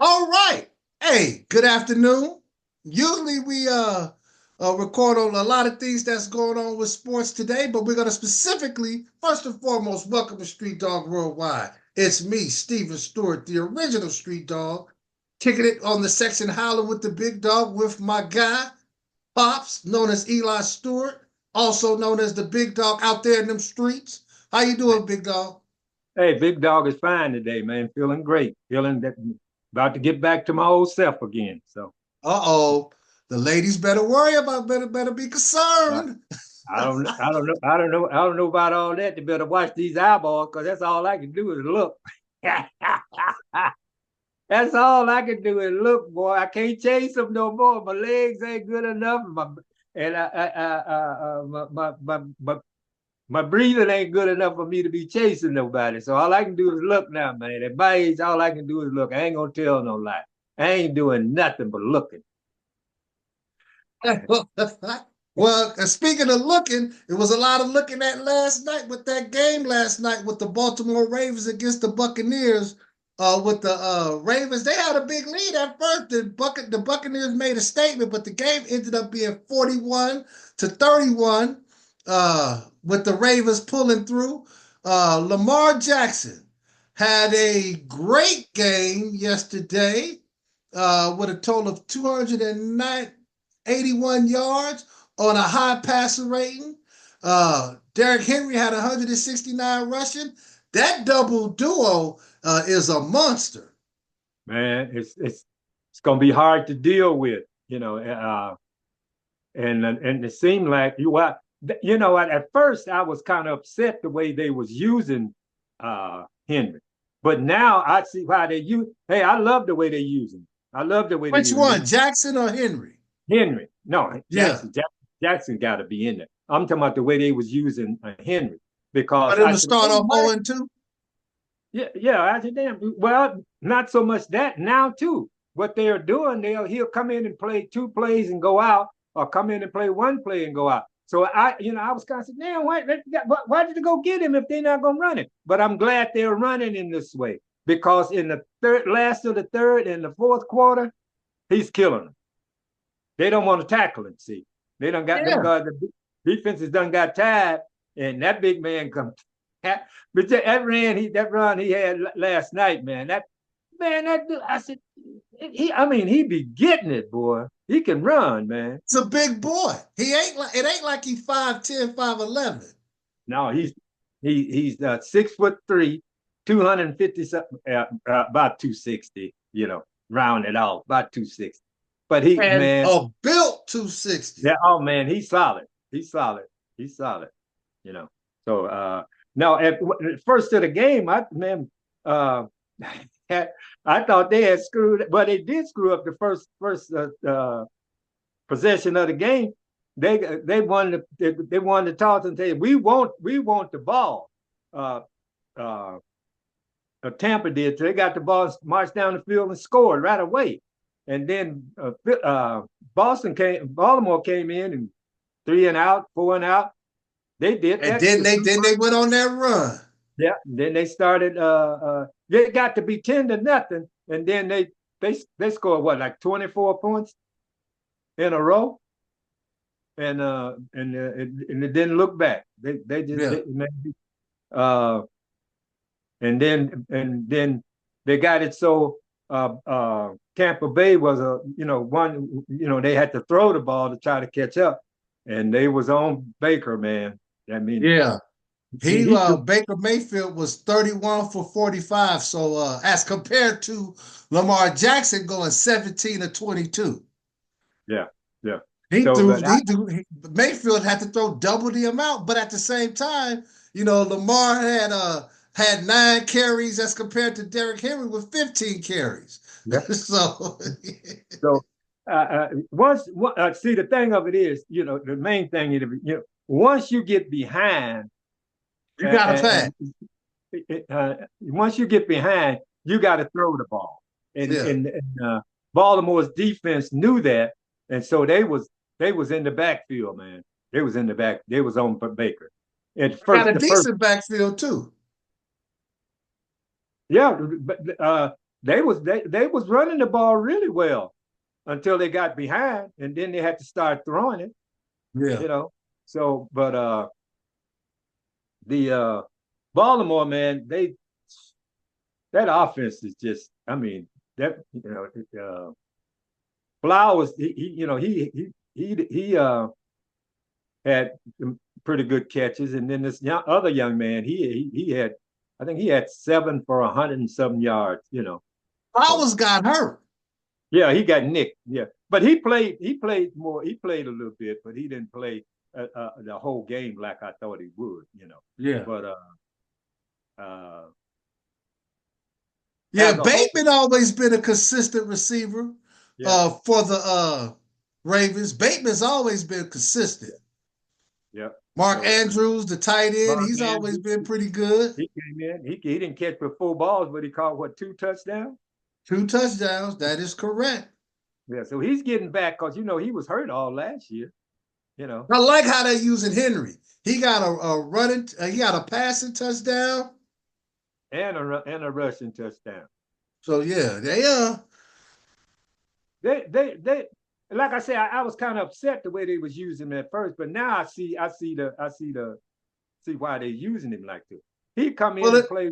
All right. Hey, good afternoon. Usually we record on a lot of things that's going on with sports today, but we're gonna specifically, first and foremost, welcome to Street Dog Worldwide. It's me, Steven Stewart, the original Street Dog, kicking it on the section Howlin with the Big Dog with my guy, Popz, known as Eli Stewart, also known as the Big Dog out there in them streets. How you doing, Big Dog? Hey, Big Dog is fine today, man. Feeling great. Feeling that about to get back to my old self again. So Uh-oh. The ladies better worry about better be uh, concerned. I don't know about all that. They better watch these eyeballs because that's all I can do is look. That's all I can do is look, boy. I can't chase them no more. My legs ain't good enough. My breathing ain't good enough for me to be chasing nobody. So all I can do is look now, man. At my age, all I can do is look. I ain't gonna tell no lie. I ain't doing nothing but looking. Well, speaking of looking, it was a lot of looking at last night with that game last night with the Baltimore Ravens against the Buccaneers. With the Ravens, they had a big lead at first. The Buccaneers made a statement, but the game ended up being 41-31. With the Ravens pulling through. Lamar Jackson had a great game yesterday with a total of 281 yards on a high passer rating. Derrick Henry had 169 rushing. That double duo is a monster. Man, it's gonna be hard to deal with, and it seemed like at first I was kind of upset the way they was using Henry, but now I see why they use. Hey, I love the way they use him. I love the way they Which use him. one, Jackson or Henry? Henry, no, Yeah. Jackson got to be in there. I'm talking about the way they was using Henry For because them I to said, start hey, off 0-2? yeah. I said, damn. Well, not so much that now too. What they're doing, he'll come in and play two plays and go out, or come in and play one play and go out. So I was kind of saying, damn, why did they go get him if they're not gonna run it? But I'm glad they're running in this way because in the last of the third and the fourth quarter, he's killing them. They don't want to tackle him. See, they don't got them Yeah. guys. The defenses done got tired, and that big man comes. But that run he had last night, man. I said, he be getting it, boy. He can run, man. It's a big boy. It ain't like he's 5'10", 5'11". No, he's 6'3", 250 something, about 260. Round it off, about 260. But he, And man, a built 260. yeah, oh man, he's solid. He's solid. He's solid. You know. So now at first of the game, uh, I thought they had screwed. Well, they did screw up the first possession of the game. They wanted to toss and say we want the ball. Uh, uh, Tampa did. So they got the ball, marched down the field, and scored right away. And then Baltimore came in and 3 and out, 4 and out. They did And that. then they went on that run. Yeah. Then they started. They got to be 10-0, and then they scored what, like 24 points in a row, and it didn't look back. They just Yeah. uh, and then they got it so Tampa Bay was they had to throw the ball to try to catch up, and they was on Baker, man. I mean, Yeah. he Baker Mayfield was 31 for 45. So as compared to Lamar Jackson going 17 to 22. yeah, yeah. He So, threw but Mayfield had to throw double the amount, but at the same time, Lamar had 9 carries as compared to Derrick Henry with 15 carries. yeah. So So once see, the thing of it is, the main thing is, once you get behind, you gotta pass. once you get behind, you got to throw the ball. And, Yeah. and, and Baltimore's defense knew that, and so they was in the backfield, man. They was in the back. They was on Baker. At Got first, a decent backfield too. yeah, but they was running the ball really well until they got behind, and then they had to start throwing it. Yeah. You know. So, but the Baltimore, man, that offense is just, I mean, that Flowers, he had some pretty good catches, and then this other young man, he had, I think he had 7 for 100 and some yards. So, Flowers got hurt. yeah, he got nicked. Yeah, but he played more. He played a little bit, but he didn't play the whole game like I thought he would. Yeah. But yeah, Bateman always been a consistent receiver for the Ravens. Bateman's always been consistent. Yeah. Mark Andrews, the tight end, he's always been pretty good. He came in. He didn't catch but 4 balls, but he caught what, 2 touchdowns? 2 touchdowns. That is correct. Yeah, so he's getting back because he was hurt all last year. I like how they're using Henry. He got a running, he got a passing touchdown and a rushing touchdown. So yeah, they like I said, I was kind of upset the way they was using him at first, but now I see why they're using him like this. He come in and play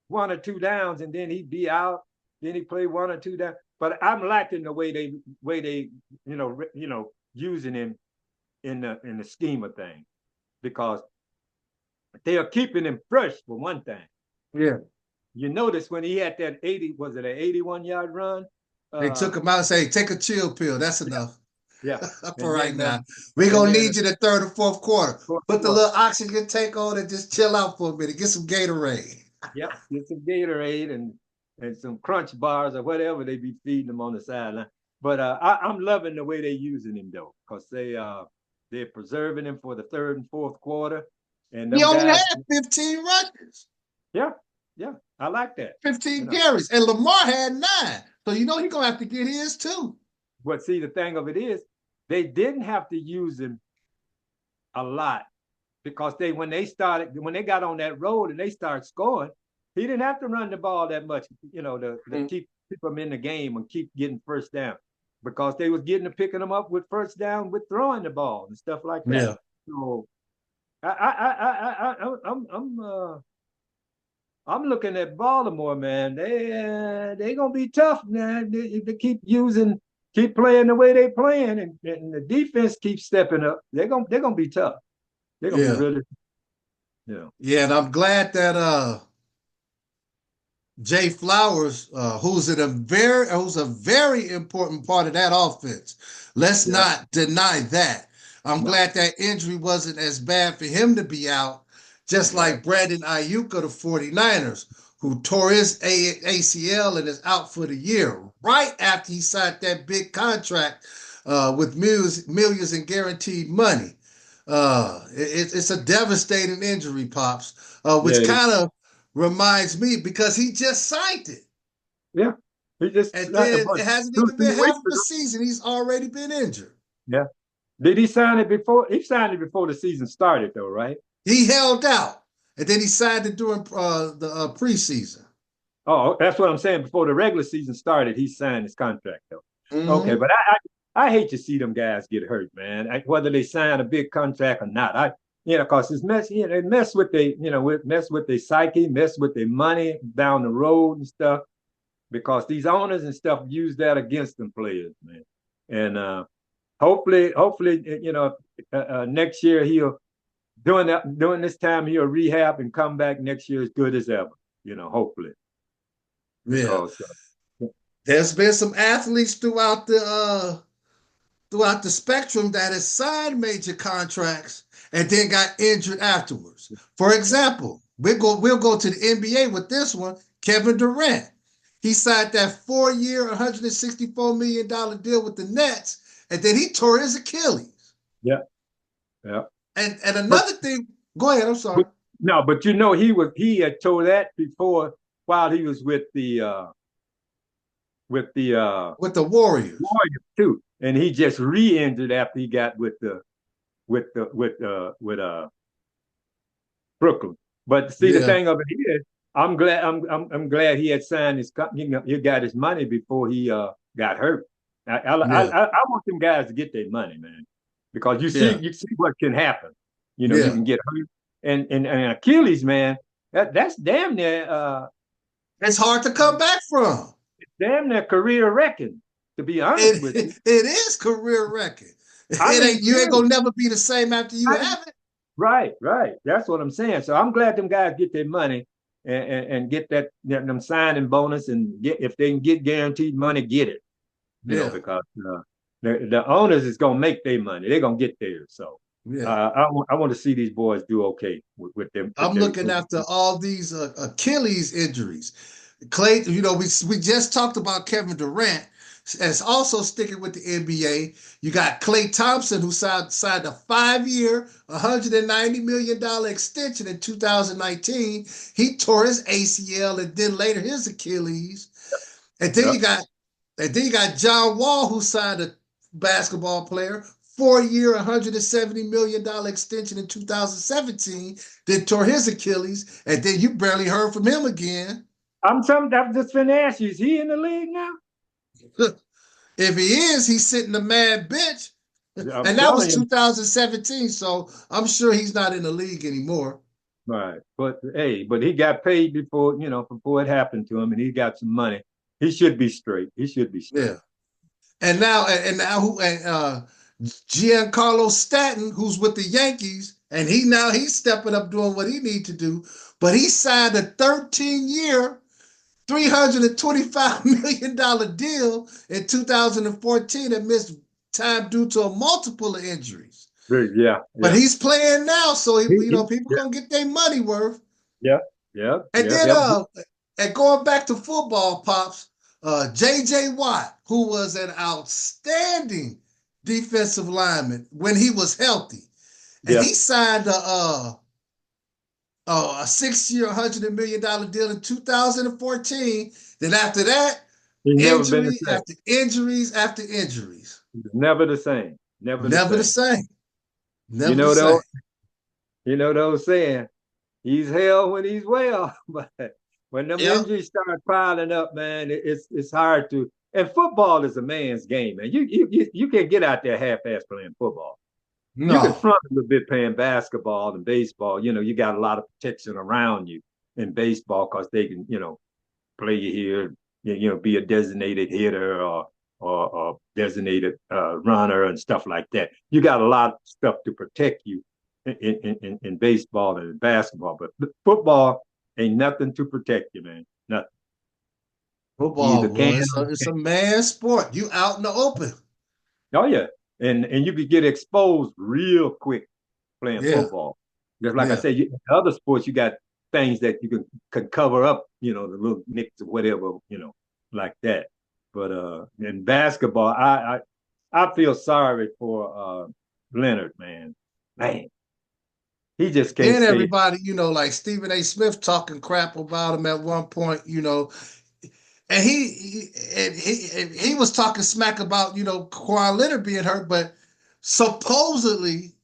1 or 2 downs, and then he'd be out. Then he play 1 or 2 downs. But I'm liking the way they using him in the scheme of things, because they are keeping him fresh for one thing. Yeah. You notice when he had that 81-yard run, they took him out and say, take a chill pill. That's enough. Yeah. For right now. We're going to need you the 3rd or 4th quarter. Put the little oxygen tank on and just chill out for a minute. Get some Gatorade. Yep. Get some Gatorade and some crunch bars or whatever they be feeding them on the sideline. But I'm loving the way they're using him, though, because they're preserving him for the 3rd and 4th quarter. And he only had 15 rushes. Yeah. I like that. 15 carries. And Lamar had 9. So he's going to have to get his too. But see, the thing of it is, they didn't have to use him a lot, because when they got on that road and they started scoring, he didn't have to run the ball that much, to keep them in the game and keep getting first down, because they was picking them up with first down with throwing the ball and stuff like that. Yeah. So I'm looking at Baltimore, man. They gonna be tough, man. They keep playing the way they playing, and the defense keeps stepping up. They're gonna be tough. They're gonna be really, Yeah, and I'm glad that Jay Flowers, who's a very important part of that offense. Let's not deny that. I'm glad that injury wasn't as bad for him to be out, just like Brandon Ayuk of the 49ers, who tore his ACL and is out for the year, right after he signed that big contract with millions in guaranteed money. It's a devastating injury, Popz, which kind of reminds me, because he just signed it. Yeah. And then it hasn't even been half the season. He's already been injured. Yeah. Did he sign it before? He signed it before the season started, though, right? He held out, and then he signed it during the preseason. Oh, that's what I'm saying. Before the regular season started, he signed his contract, though. Mm-hmm. Okay, but I hate to see them guys get hurt, man. Whether they sign a big contract or not, because it's it mess with their psyche, mess with their money down the road and stuff. Because these owners and stuff use that against them players, man. And hopefully, next year during this time he'll rehab and come back next year as good as ever. Hopefully. Yeah. There's been some athletes throughout the spectrum that has signed major contracts and then got injured afterwards. For example, we'll go to the NBA with this one. Kevin Durant. He signed that 4-year, $164 million deal with the Nets, and then he tore his Achilles. Yeah. And another thing, go ahead. I'm sorry. But he had tore that before, while he was with the Warriors. Warriors too, and he just re-injured after he got with Brooklyn. But see, the thing of it is, I'm glad. I'm glad he had signed his. You know, he got his money before he got hurt. Yeah, I want them guys to get their money, man, because yeah, you see what can happen. You know, you yeah. can get hurt, and Achilles, man, that's damn near It's hard to come back from. damn near career wrecking. To be honest with you, It is career record. I It mean, ain't you ain't serious. gonna never be the same after you have it. Right, right. That's what I'm saying. So I'm glad them guys get their money and get them signing bonus and get if they can get guaranteed money, get it. You know, Yeah, because the owners is gonna make their money. They're gonna get theirs. So yeah. I want to see these boys do okay with them with I'm their looking after all these Achilles injuries. Clay, you know, we just talked about Kevin Durant, and it's also sticking with the NBA. You got Klay Thompson, who signed a 5-year, $190 million extension in 2019. He tore his ACL and then later his Achilles. And then yeah. you got John Wall, who signed a basketball player, 4-year, $170 million extension in 2017, then tore his Achilles, and then you barely heard from him again. I'm just gonna ask you, is he in the league now? If he is, he's sitting a mad bitch. I'm And that was telling you. 2017, so I'm sure he's not in the league anymore. Right. But hey, but he got paid before, you know, before it happened to him and he got some money. He should be straight. He should be straight. Yeah. And now who Giancarlo Stanton, who's with the Yankees, and he's stepping up doing what he need to do. But he signed a 13-year, $325 million deal in 2014 and missed time due to a multiple of injuries. Yeah, But yeah. he's playing now, so people Yeah, gonna get their money worth. yeah, yeah, And yeah, then yeah. and going back to football, Pops, J.J. Watt, who was an outstanding defensive lineman when he was healthy, and Yeah. he signed a 6-year, $100 million deal in 2014. Then after that, He's never been the injury same. after injuries after injuries. He's never the same. Never the Never the same. same. You Never the know same. though, those saying, he's hell when he's well. But when them Yep. injuries start piling up, man, it's hard to. And football is a man's game, man. You can't get out there half-ass playing football. You can No. front a little bit playing basketball and baseball. You know, you got a lot of protection around you in baseball because they can, you know, play you here, you know, be a designated hitter or designated runner and stuff like that. You got a lot of stuff to protect you in baseball and in basketball, but football ain't nothing to protect you, man. Nothing. You Football, either can boy, or it's can't. a man's sport. You out in the open. Oh yeah, and you could get exposed real quick playing Yeah, football. Just like I yeah. said, in other sports you got things that you can cover up, you know, the little nicks or whatever, you know, like that. But in basketball, I feel sorry for Leonard, man. Man, he just can't Then stay. everybody, like Stephen A. Smith talking crap about him at one point, and he was talking smack about, Kawhi Leonard being hurt, but supposedly,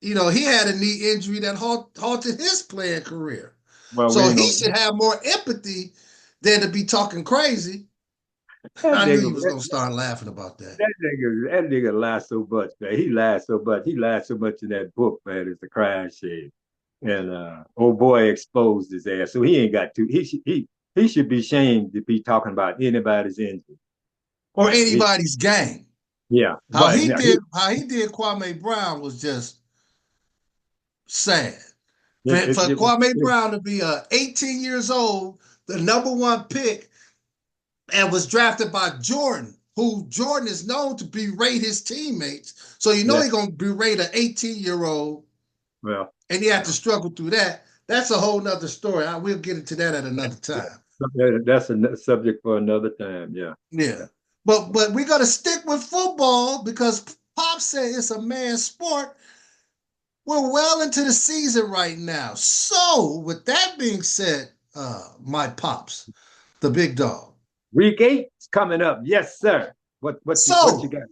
he had a knee injury that halted his playing career. Well, we So ain't he gonna. should have more empathy than to be talking crazy. That I knew nigga, you was gonna start laughing about that. that nigga lies so much, man. He lies so much. He lies so much in that book, man. It's a crying shame. And old boy exposed his ass, so he ain't got to. He should be shamed to be talking about anybody's injury. Or You know, anybody's game. yeah, How right. he Now, did how he did Kwame Brown was just sad. For Kwame Brown to be 18 years old, the number one pick, and was drafted by Jordan, who Jordan is known to berate his teammates. So yeah, he's gonna berate an 18-year-old, well, and he had to struggle through that. That's a whole nother story. We'll get into that at another time. that's a subject for another time. Yeah, Yeah. But we're gonna stick with football because Pop said it's a man's sport. We're well into the season right now. So, with that being said, my Pops, the big dog. week 8 is coming up. Yes, sir. What you So, got?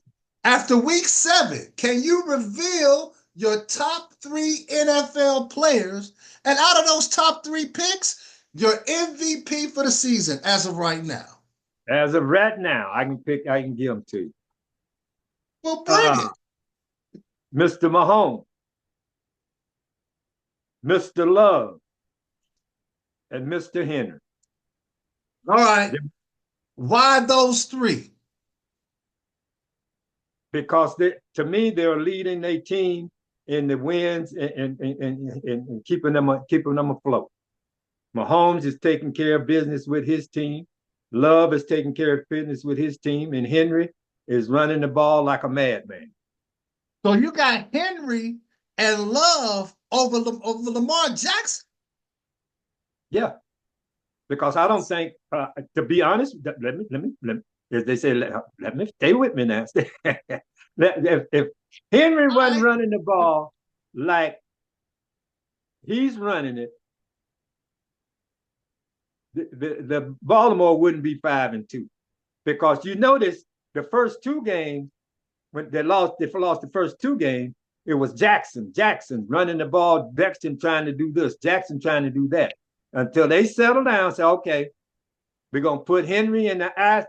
after week 7, can you reveal your top 3 NFL players? And out of those top 3 picks, your MVP for the season as of right now. As of right now, I can give them to you. Well, bring it. Mr. Mahomes, Mr. Love, and Mr. Henry. All right. Why those three? Because to me, they're leading their team in the wins and keeping them afloat. Mahomes is taking care of business with his team. Love is taking care of business with his team, and Henry is running the ball like a madman. So you got Henry and Love over Lamar Jackson? Yeah, because I don't think, to be honest, let me, as they say, let me stay with me now. if Henry wasn't running the ball like he's running it, the Baltimore wouldn't be 5-2, because you notice the first two games when they lost the first two games. It was Jackson running the ball, Jackson trying to do this, Jackson trying to do that, until they settle down and say, okay, we're gonna put Henry in the I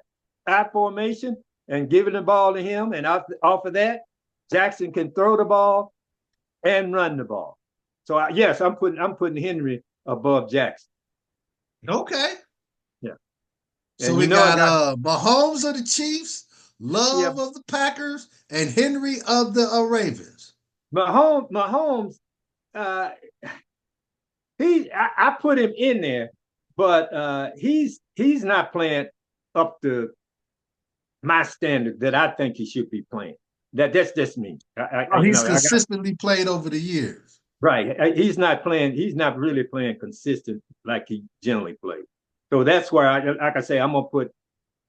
formation and giving the ball to him, and off of that, Jackson can throw the ball and run the ball. So yes, I'm putting Henry above Jackson. Okay. Yeah. So we got Mahomes of the Chiefs, Love of the Packers, and Henry of the Ravens. Mahomes, I put him in there, but he's not playing up to my standard that I think he should be playing. That's just me. He's consistently played over the years. Right. He's not really playing consistent like he generally plays. So that's where like I say, I'm gonna put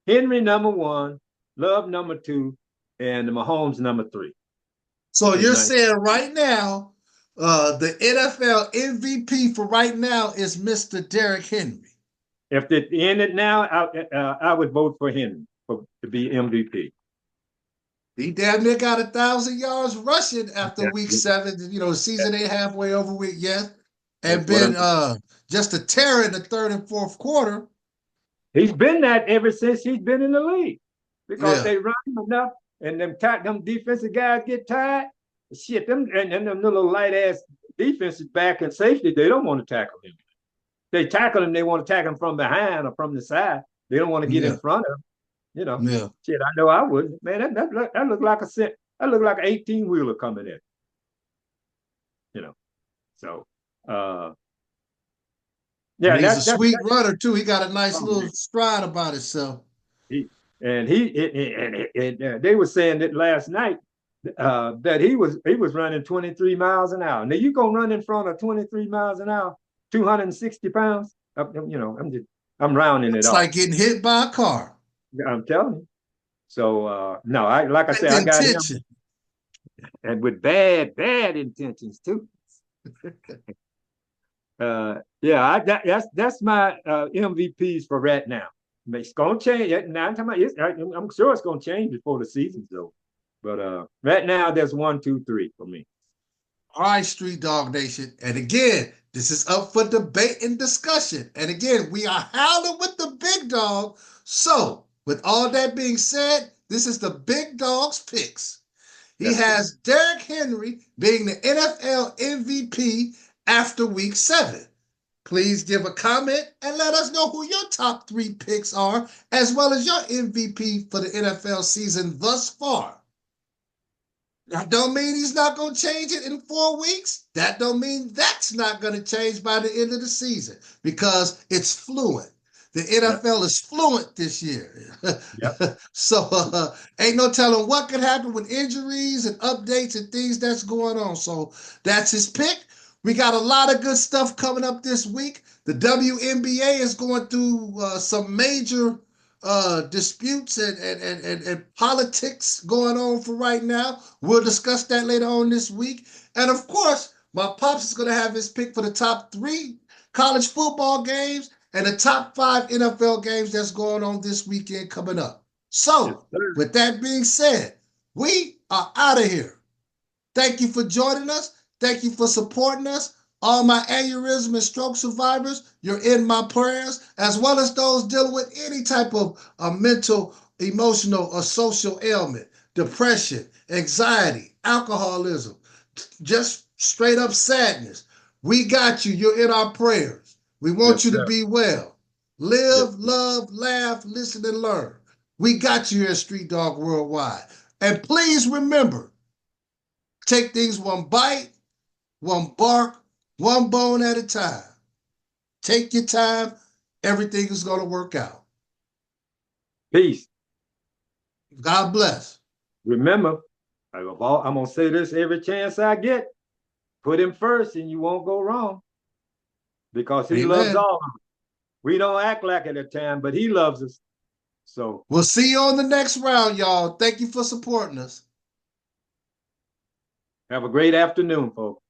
Henry number 1, Love number 2, and Mahomes number 3. So you're saying right now, the NFL MVP for right now is Mr. Derrick Henry. If it ended now, I would vote for Henry to be MVP. He damn near got 1,000 yards rushing after week 7. You know, season ain't halfway over with yet, and been just a terror in the third and fourth quarter. He's been that ever since he's been in the league, because they run him enough, and them defensive guys get tired. Shit, them little light ass defensive back and safety, they don't want to tackle him. They tackle him, they want to tackle him from behind or from the side. They don't want to get in front of him. You know, shit, I know I wouldn't. Man, that looked like an 18-wheeler coming in. You know, so yeah, he's a sweet runner too. He got a nice little stride about himself. They were saying that last night that he was running 23 miles an hour. Now you gonna run in front of 23 miles an hour, 260 pounds? You know, I'm rounding it up. It's like getting hit by a car. I'm telling you. So no, I got him, and with bad intentions too. That's my MVPs for right now. It's gonna change. I'm sure it's gonna change before the season's over. But right now, there's 1, 2, 3 for me. All right, Street Dog Nation, and again, this is up for debate and discussion. And again, we are howling with the big dog. So, with all that being said, this is the big dog's picks. He has Derrick Henry being the NFL MVP after week 7. Please give a comment and let us know who your top 3 picks are, as well as your MVP for the NFL season thus far. That don't mean he's not going to change it in 4 weeks. That don't mean that's not going to change by the end of the season, because it's fluent. The NFL is fluent this year. So ain't no telling what could happen with injuries and updates and things that's going on. So that's his pick. We got a lot of good stuff coming up this week. The WNBA is going through some major disputes and politics going on for right now. We'll discuss that later on this week. And of course, my Popz is going to have his pick for the top 3 college football games and the top 5 NFL games that's going on this weekend coming up. So, with that being said, we are out of here. Thank you for joining us. Thank you for supporting us All my aneurysm and stroke survivors, you're in my prayers, as well as those dealing with any type of mental, emotional, or social ailment, depression, anxiety, alcoholism, just straight up sadness. We got you. You're in our prayers. We want Yes, you to sir. be well. Yes. Live, love, laugh, listen, and learn. We got you here at Street Dog Worldwide. And please remember, take things one bite, one bark, one bone at a time. Take your time. Everything is going to work out. Peace. God bless. Remember, I'm going to say this every chance I get. Put him first and you won't go wrong, because he loves Amen. all of us. We don't act like it at times, but he loves us. So we'll see you on the next round, y'all. Thank you for supporting us. have a great afternoon, folks.